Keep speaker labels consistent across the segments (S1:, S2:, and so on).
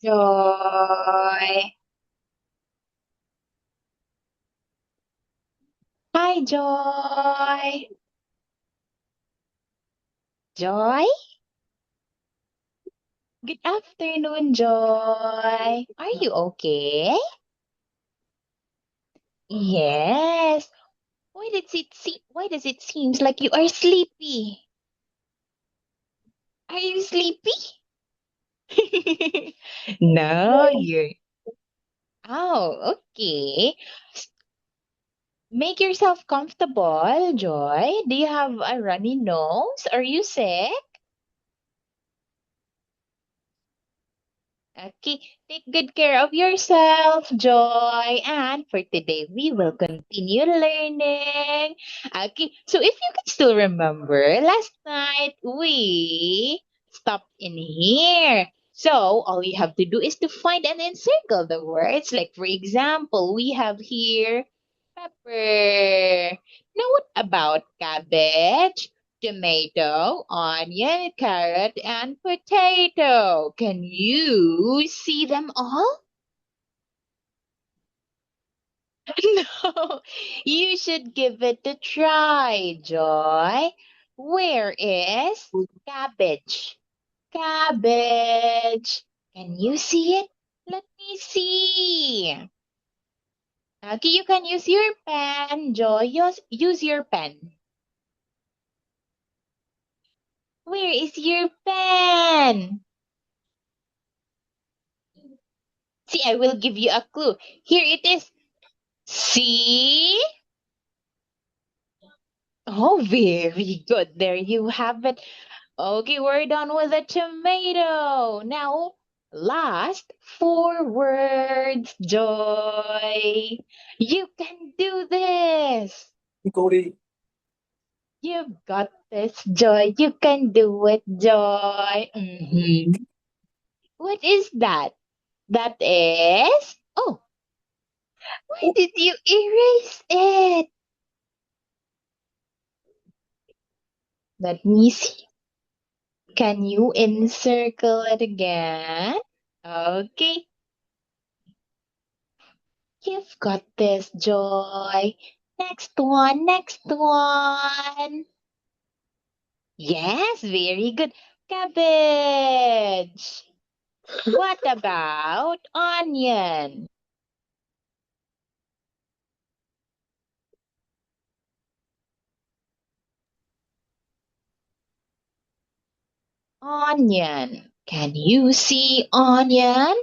S1: Joy. Hi, Joy. Joy? Good afternoon, Joy. Are you okay? Yes. Why does it seems like you are sleepy? Are you sleepy? No, you're. Oh, okay. Make yourself comfortable, Joy. Do you have a runny nose? Are you sick? Okay, take good care of yourself, Joy. And for today, we will continue learning. Okay, so if you can still remember, last night we stopped in here. So all you have to do is to find and encircle the words. Like, for example, we have here pepper. Now, what about cabbage? Tomato, onion, carrot, and potato. Can you see them all? No, you should give it a try, Joy. Where is cabbage? Cabbage. Can you see it? Let me see. Okay, you can use your pen, Joy. Use your pen. Where is your pen? See, I will give you a clue. Here it is. See? Oh, very good. There you have it. Okay, we're done with the tomato. Now, last four words, Joy. You can do this.
S2: Cody.
S1: You've got this, Joy. You can do it, Joy. What is that? That is. Oh, why did you erase it? Let me see. Can you encircle it again? Okay, you've got this, Joy. Next one, next one. Yes, very good. Cabbage. What about onion? Onion. Can you see onion?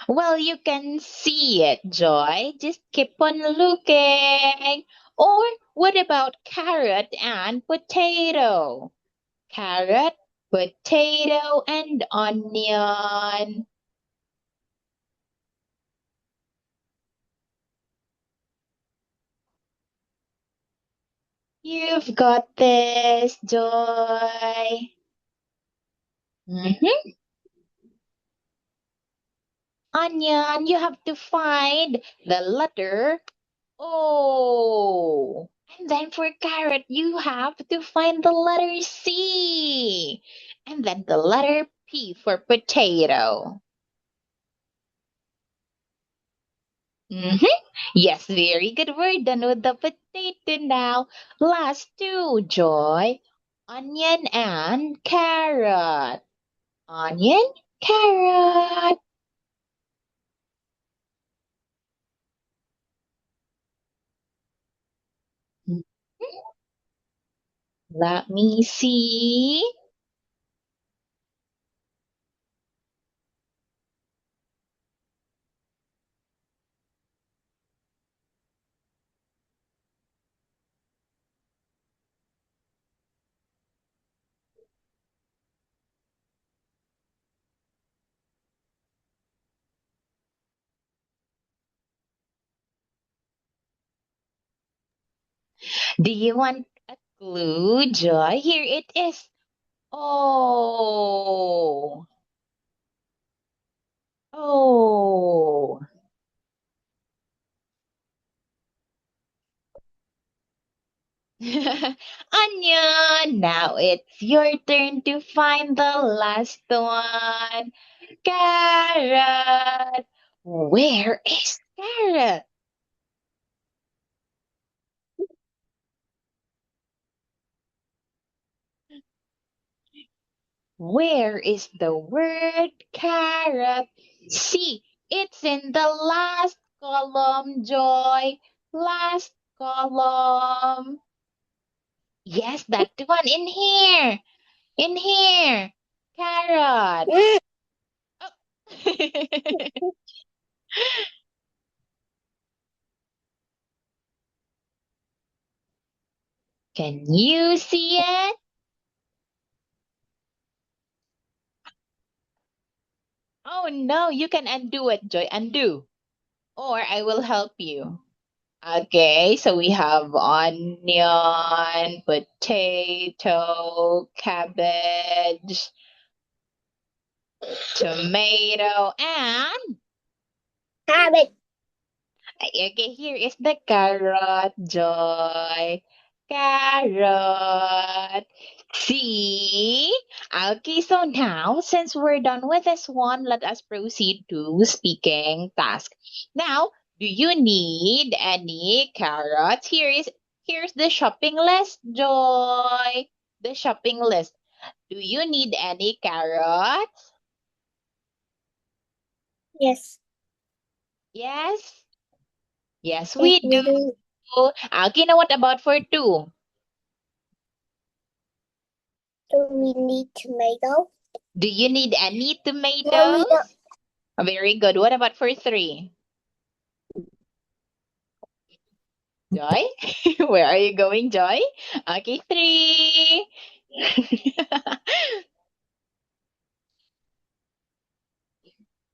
S1: Well, you can see it, Joy. Just keep on looking. Or what about carrot and potato? Carrot, potato, and onion. You've got this, Joy. Mhm. Onion, you have to find the letter O. And then for carrot, you have to find the letter C. And then the letter P for potato. Mm-hmm. Yes, very good. We're done with the potato now. Last two, Joy. Onion and carrot. Onion, carrot. Mhm. Let me see. Do you want a clue, Joy? Here it is. Oh, oh. Onion. Now it's your turn to find the last one. Carrot. Where is carrot? Where is the word carrot? See, it's in the last column, Joy. Last column. Yes, that one in here. In here. Carrot. Oh. Can you see it? Oh no, you can undo it, Joy. Undo. Or I will help you. Okay, so we have onion, potato, cabbage, tomato, and
S2: Habit.
S1: okay, here is the carrot, Joy. Carrot. See? Okay, so now, since we're done with this one, let us proceed to speaking task. Now, do you need any carrots? Here's the shopping list, Joy. The shopping list. Do you need any carrots?
S2: Yes.
S1: Yes? Yes,
S2: Yes,
S1: we
S2: we
S1: do.
S2: do.
S1: Okay, now what about for two?
S2: Do we need tomato?
S1: Do you need any
S2: No,
S1: tomatoes?
S2: we don't.
S1: Very good. What about for three? Joy? Where are you going, Joy? Okay, three.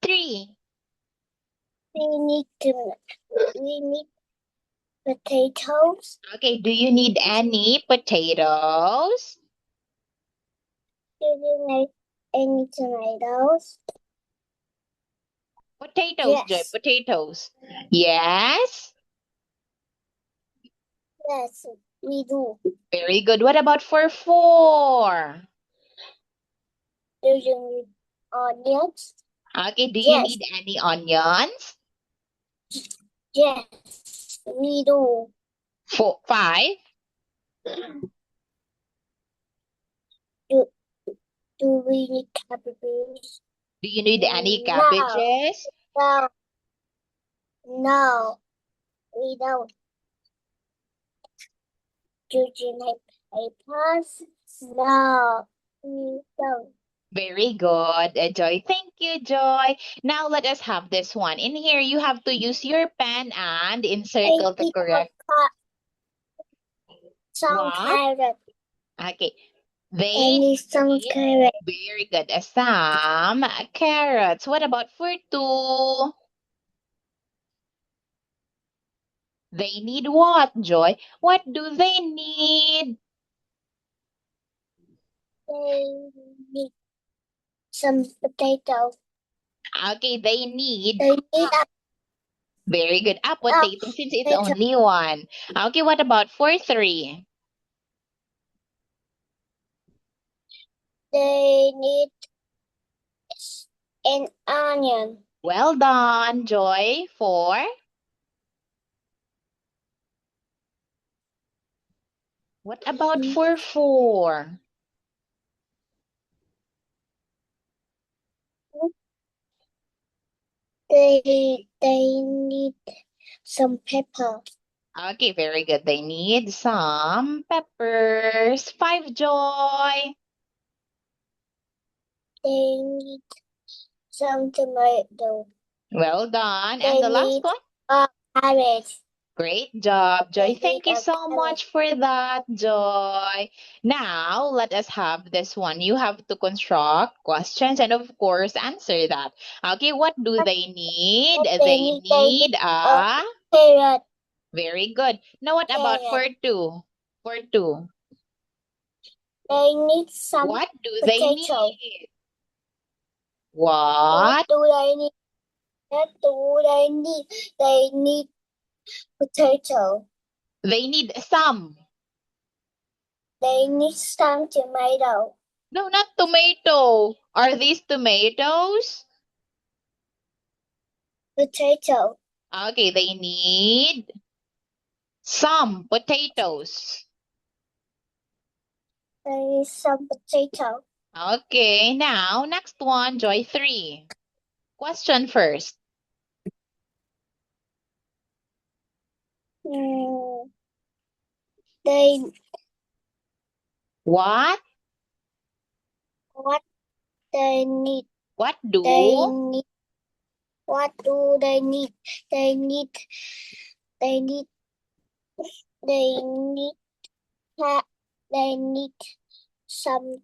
S1: Three.
S2: We need potatoes.
S1: Okay, do you need any potatoes?
S2: Do you need any tomatoes?
S1: Potatoes, Joy,
S2: Yes.
S1: potatoes. Yes?
S2: Yes, we do.
S1: Very good. What about for four?
S2: Do you need onions?
S1: Okay, do you
S2: Yes.
S1: need any onions?
S2: Yes, we do.
S1: Five?
S2: Do, do we need cabbages?
S1: Do you need any
S2: No.
S1: cabbages?
S2: No. No, we don't. Do you need papers? No, we don't.
S1: Very good, Joy. Thank you, Joy. Now let us have this one. In here, you have to use your pen and encircle the
S2: Need
S1: correct
S2: some
S1: what?
S2: carrot.
S1: Okay.
S2: I
S1: They
S2: need some
S1: need
S2: carrot.
S1: very good. Some carrots. What about for two? They need what, Joy? What do they need?
S2: They need some potatoes.
S1: Okay, they need
S2: They need
S1: very good. A
S2: a
S1: potato since it's
S2: potato.
S1: only one. Okay, what about for three?
S2: They need an onion.
S1: Well done, Joy. Four. What about for four?
S2: They need some pepper.
S1: Okay, very good. They need some peppers. Five, Joy.
S2: They need some tomato.
S1: Well done.
S2: They
S1: And the last
S2: need
S1: one?
S2: a carrot.
S1: Great job, Joy.
S2: They
S1: Thank
S2: need
S1: you
S2: a
S1: so
S2: carrot.
S1: much for that, Joy. Now, let us have this one. You have to construct questions and, of course, answer that. Okay, what do they need? They need
S2: a
S1: a...
S2: carrot.
S1: Very good. Now, what about for
S2: Carrot.
S1: two? For two.
S2: They need some
S1: What do they
S2: potato.
S1: need?
S2: What
S1: What?
S2: do they need? What do they need? They need potato.
S1: They need some.
S2: They need some tomato.
S1: No, not tomato. Are these tomatoes?
S2: Potato.
S1: Okay, they need some potatoes.
S2: They need some potato.
S1: Okay, now next one, Joy 3. Question first.
S2: They
S1: What?
S2: what they need.
S1: What
S2: They
S1: do?
S2: need. What do they need? They need. They need. They need. They need some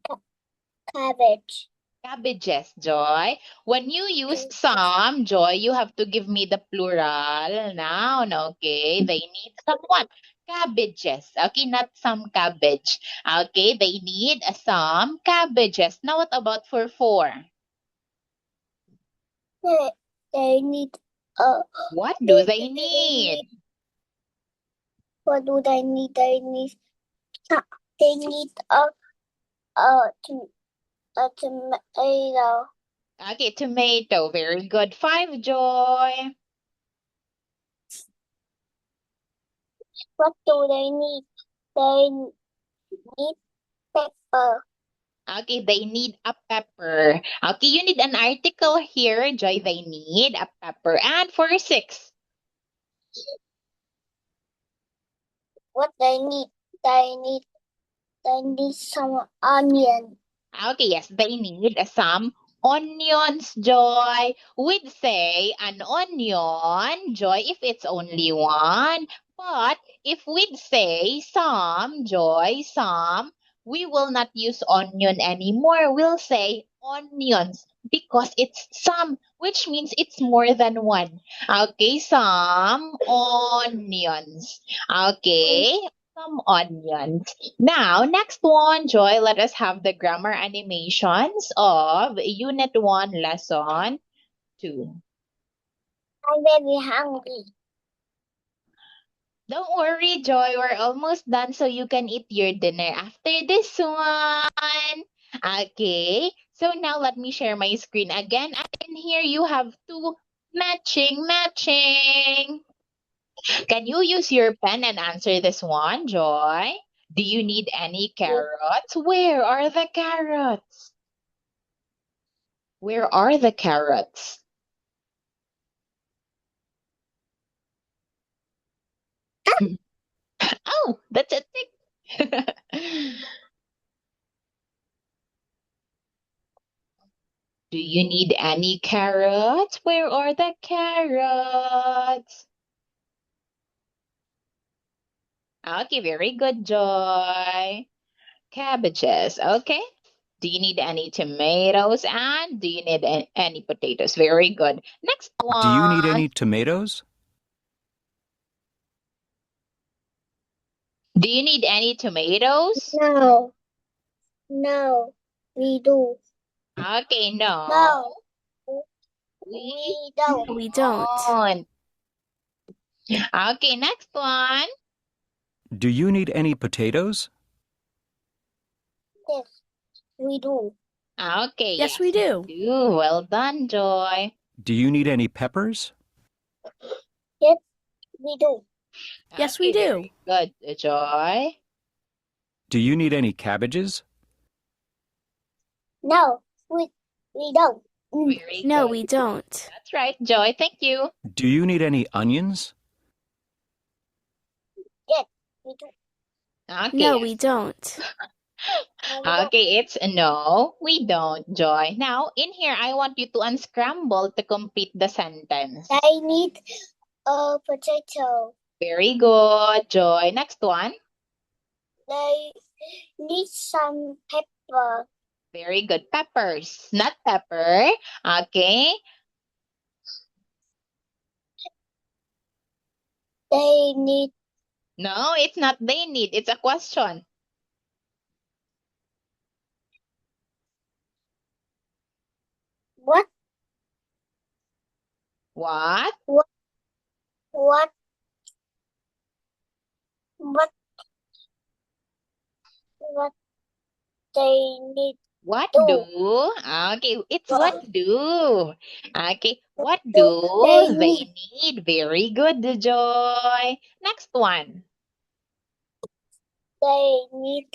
S2: cabbage.
S1: Cabbages, Joy. When you use some, Joy, you have to give me the plural noun, okay? They need some what? Cabbages, okay? Not some cabbage, okay? They need some cabbages. Now, what about for 4?
S2: They need.
S1: What do they need?
S2: What do they need? They need. They need a tomato.
S1: Okay, tomato. Very good. 5, Joy.
S2: What do they need? They need pepper.
S1: Okay, they need a pepper. Okay, you need an article here, Joy. They need a pepper. And for 6.
S2: What they need? They need. They need some onion.
S1: Okay, yes, they need some onions, Joy. We'd say an onion, Joy, if it's only one. But if we'd say some, Joy, some, we will not use onion anymore. We'll say onions because it's some, which means it's more than one. Okay, some onions. Okay, some onions. Now, next one, Joy, let us have the grammar animations of Unit 1, Lesson 2.
S2: I'm very hungry.
S1: Don't worry, Joy, we're almost done so you can eat your dinner after this one. Okay, so now let me share my screen again. And in here, you have two matching. Can you use your pen and answer this one, Joy? Do you need any carrots? Where are the carrots? Where are the carrots? Oh, that's a tick. Do you need any carrots? Where are the carrots? Okay, very good, Joy. Cabbages, okay. Do you need any tomatoes? And do you need any potatoes? Very good. Next
S3: Do you need
S1: one.
S3: any tomatoes?
S1: Do you need any tomatoes?
S2: No. No. We do.
S1: Okay, no.
S2: No.
S1: We
S2: We don't.
S4: We don't.
S1: Okay, next one.
S3: Do you need any potatoes?
S2: Yes. We do.
S1: Okay,
S4: Yes, we do.
S1: Well done, Joy.
S3: Do you need any peppers?
S2: We do.
S4: Yes, we do.
S1: Very good, Joy.
S3: Do you need any cabbages?
S2: No. We don't.
S1: Very
S4: No,
S1: good.
S4: we don't.
S1: That's right, Joy. Thank you.
S3: Do you need any onions?
S2: We do.
S1: Okay.
S4: No, we don't.
S2: No, we don't.
S1: Okay, it's no, we don't, Joy. Now, in here, I want you to unscramble to complete the sentence.
S2: They need a potato.
S1: Very good, Joy. Next one.
S2: They need some pepper.
S1: Very good. Peppers, not pepper. Okay.
S2: They need
S1: No, it's not they need. It's a question.
S2: what?
S1: What?
S2: What? What they need
S1: What
S2: to.
S1: do? Okay, it's what
S2: What
S1: do. Okay, what
S2: do they
S1: do they
S2: need?
S1: need? Very good, Joy. Next one.
S2: They need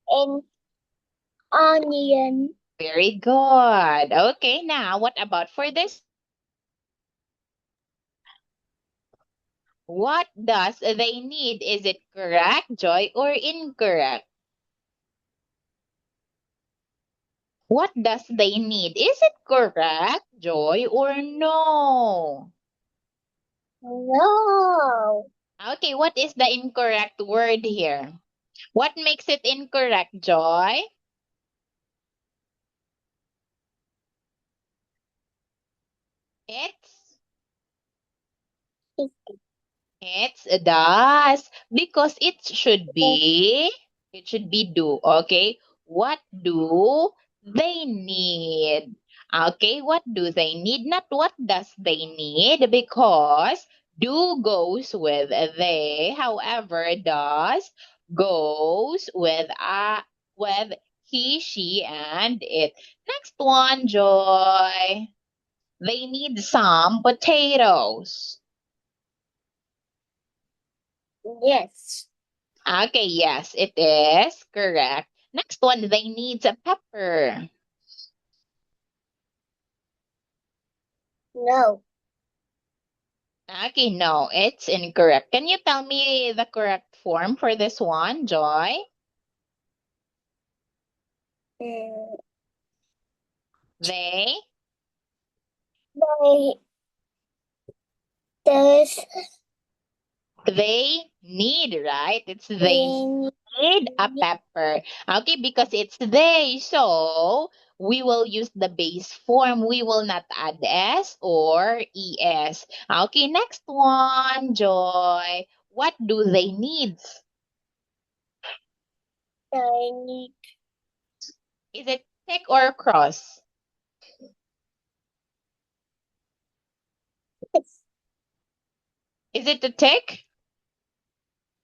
S2: an onion.
S1: Very good. Okay, now what about for this? What does they need? Is it correct, Joy, or incorrect? What does they need? Is it correct, Joy, or no?
S2: No.
S1: Okay, what is the incorrect word here? What makes it incorrect, Joy? It's It's does because it should be do. Okay, what do they need? Okay, what do they need? Not what does they need because do goes with they. However, does goes with he, she, and it. Next one, Joy. They need some potatoes.
S2: Yes.
S1: Okay, yes, it is correct. Next one, they need a pepper.
S2: No.
S1: Okay, no, it's incorrect. Can you tell me the correct form for this one, Joy?
S2: Mm,
S1: They,
S2: they there's
S1: they need, right? It's they
S2: they
S1: need a
S2: need
S1: pepper. Okay, because it's they, so we will use the base form. We will not add s or es. Okay, next one, Joy. What do they need?
S2: they need
S1: Is it tick or cross? Is it a tick?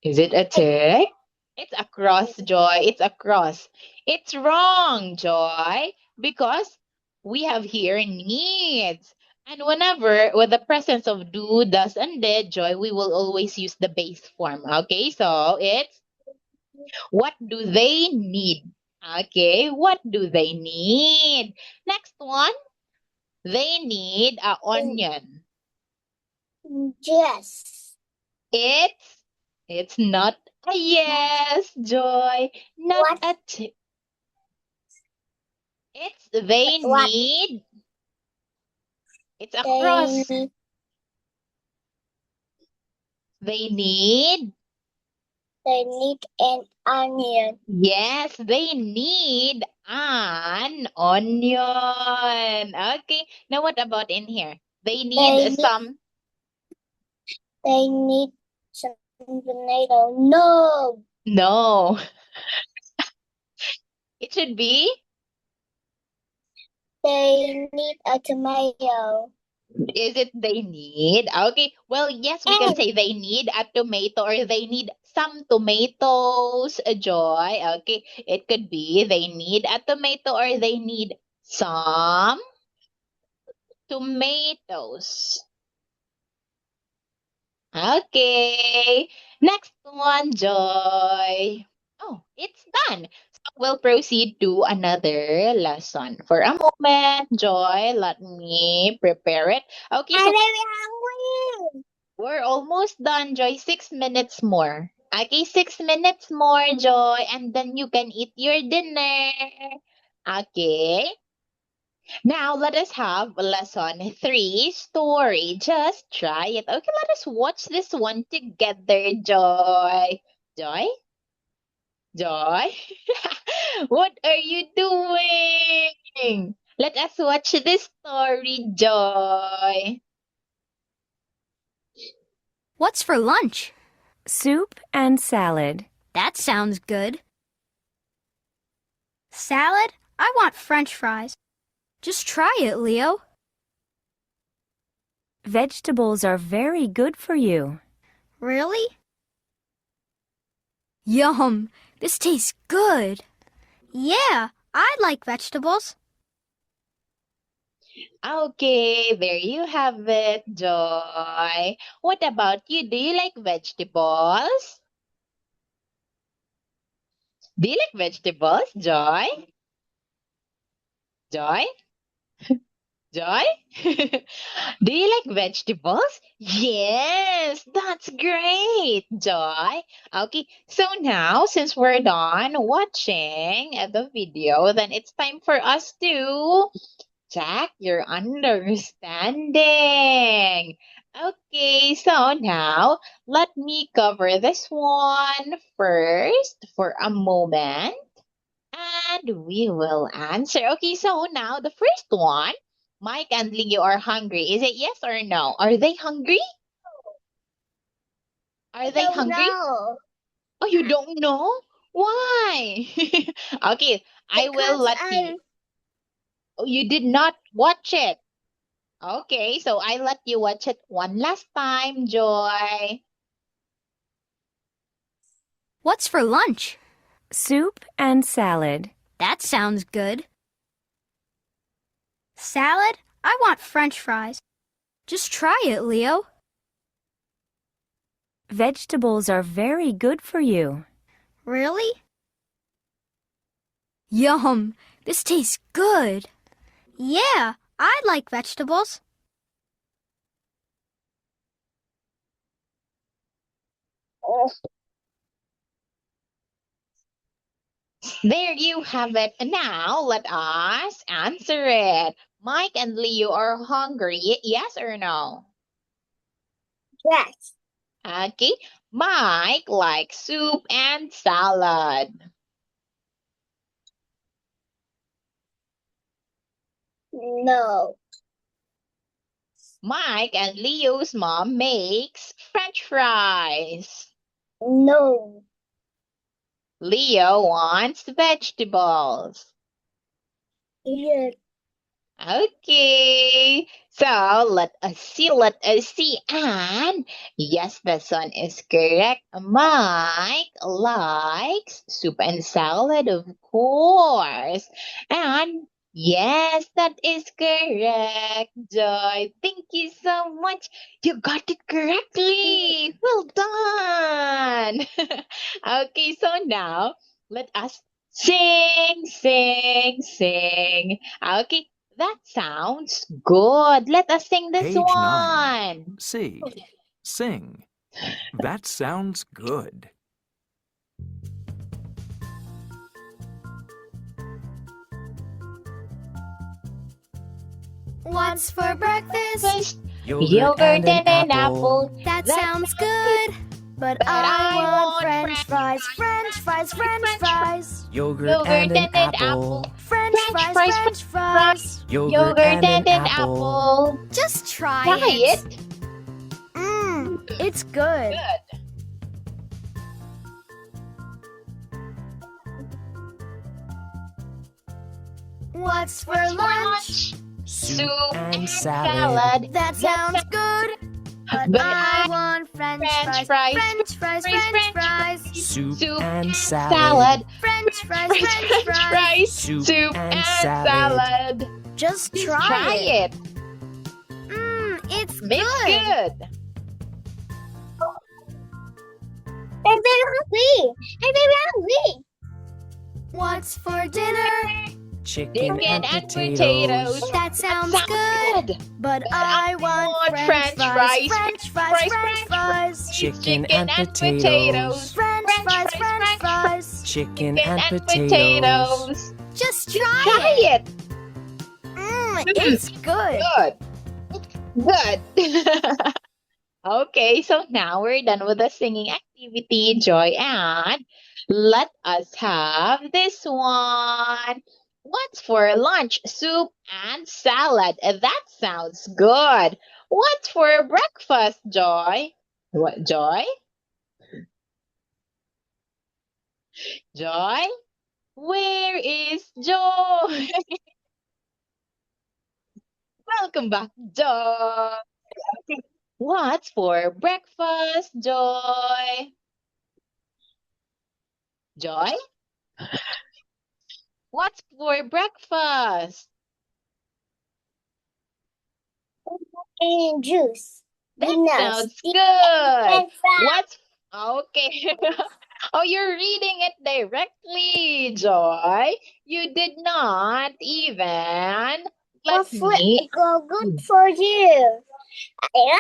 S1: Is it a tick? It's a cross, Joy. It's a cross. It's wrong, Joy, because we have here needs. And whenever, with the presence of do, does, and did, Joy, we will always use the base form. Okay, so it's what do they need? Okay, what do they need? Next one, they need a onion.
S2: yes.
S1: It's it's not a yes, Joy. Not
S2: What
S1: a it's they
S2: what
S1: need. It's a
S2: they
S1: cross.
S2: need
S1: They need.
S2: they need an onion.
S1: Yes, they need an onion. Okay. Now what about in here? They need
S2: They need
S1: some.
S2: they need some tomato. No.
S1: No. It should be.
S2: They need a tomato.
S1: Is it they need? Okay. Well, yes, we can
S2: And
S1: say they need a tomato or they need some tomatoes, Joy. Okay. It could be they need a tomato or they need some tomatoes. Okay. Next one, Joy. Oh, it's done. So we'll proceed to another lesson. For a moment, Joy, let me prepare it. Okay,
S2: I'm
S1: so
S2: very hungry.
S1: we're almost done, Joy. 6 minutes more. Okay, 6 minutes more, Joy, and then you can eat your dinner. Okay. Now let us have lesson 3 story. Just try it. Okay, let us watch this one together, Joy. Joy? Joy? What are you doing? Let us watch this story, Joy.
S5: What's for lunch?
S6: Soup and salad.
S5: That sounds good. Salad? I want French fries. Just try it, Leo.
S6: Vegetables are very good for you.
S5: Really? Yum! This tastes good. Yeah, I like vegetables.
S1: Okay, there you have it, Joy. What about you? Do you like vegetables? Do you like vegetables, Joy? Joy? Joy? Do you like vegetables? Yes, that's great, Joy. Okay, so now since we're done watching the video, then it's time for us to check your understanding. Okay, so now let me cover this one first for a moment and we will answer. Okay, so now the first one, Mike and Leo are hungry. Is it yes or no? Are they hungry? Are they
S2: Don't
S1: hungry?
S2: know.
S1: Oh, you don't know? Why? Okay, I will
S2: Because
S1: let you. Oh, you did not watch it. Okay, so I let you watch it one last time, Joy.
S5: What's for lunch?
S6: Soup and salad.
S5: That sounds good. Salad? I want French fries. Just try it, Leo.
S6: Vegetables are very good for you.
S5: Really? Yum! This tastes good. Yeah, I like vegetables.
S1: There you have it. Now let us answer it. Mike and Leo are hungry. Yes or no?
S2: Yes.
S1: Okay. Mike likes soup and salad.
S2: No.
S1: Mike and Leo's mom makes French fries.
S2: No.
S1: Leo wants vegetables.
S2: Yes.
S1: Okay, so let us see. And yes, the son is correct. Mike likes soup and salad, of course. And yes, that is correct, Joy. Thank you so much. You got it correctly. Well done. Okay, so now let us sing, sing, sing. Okay, that sounds good. Let us sing this
S3: Page 9.
S1: one.
S3: C. Sing. That sounds good.
S5: What's for breakfast?
S1: First, yogurt and an apple.
S5: That
S1: That
S5: sounds good. But I want French fries, French fries, French fries.
S3: Yogurt
S1: and an apple.
S5: French fries,
S1: fries,
S5: French fries.
S1: Yogurt and an apple.
S5: Just try
S1: Try it.
S5: It's good.
S1: Good.
S5: What's for lunch?
S1: Soup
S3: and
S1: and
S3: salad.
S1: salad.
S5: That sounds good.
S1: But
S5: I want French
S1: French
S5: fries,
S1: fries,
S5: French fries,
S1: fries,
S5: French
S1: French
S5: fries.
S3: Soup,
S1: Soup
S3: and
S1: salad.
S5: French fries,
S1: French
S5: French fries.
S1: fries.
S3: Soup
S1: Soup
S3: and
S1: and
S3: salad.
S1: salad.
S5: Just
S1: Just
S5: try it. It's
S1: It's good.
S2: I'm very hungry. I'm very hungry.
S5: What's for dinner?
S3: Chicken
S1: Chicken
S3: and
S1: and
S3: potatoes.
S1: potatoes.
S5: That sounds
S1: Sounds
S5: good.
S1: good.
S5: But
S1: I
S5: I want
S1: want
S5: French
S1: French
S5: fries,
S1: fries,
S5: French fries, French fries.
S3: Chicken and potatoes.
S5: French fries, French fries.
S3: Chicken
S1: Chicken
S3: and
S1: and
S3: potatoes.
S1: potatoes.
S5: Just
S1: Try
S5: try it.
S1: it.
S5: It's good.
S1: Good. Good. Okay, so now we're done with the singing activity, Joy, and let us have this one. What's for lunch? Soup and salad. That sounds good. What's for breakfast, Joy? What, Joy? Joy? Where is Joy? Welcome back, Joy. Okay. What's for breakfast, Joy? Joy, what's for breakfast?
S2: And juice.
S1: That
S2: Dinners.
S1: sounds good.
S2: French fries.
S1: What's okay? Oh, you're reading it directly, Joy. You did not even let me.
S2: Good for you. Yeah.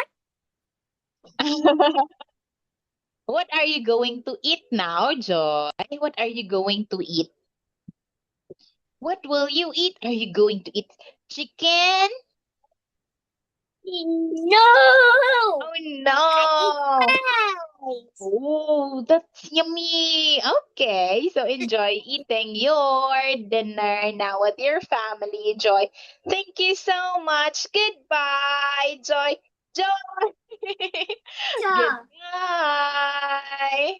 S1: What are you going to eat now, Joy? What are you going to eat? What will you eat? Are you going to eat chicken?
S2: No.
S1: Oh no.
S2: Fries.
S1: Oh, that's yummy. Okay, so enjoy eating your dinner now with your family, Joy. Thank you so much. Goodbye, Joy. Joy.
S2: Yeah.
S1: Goodbye.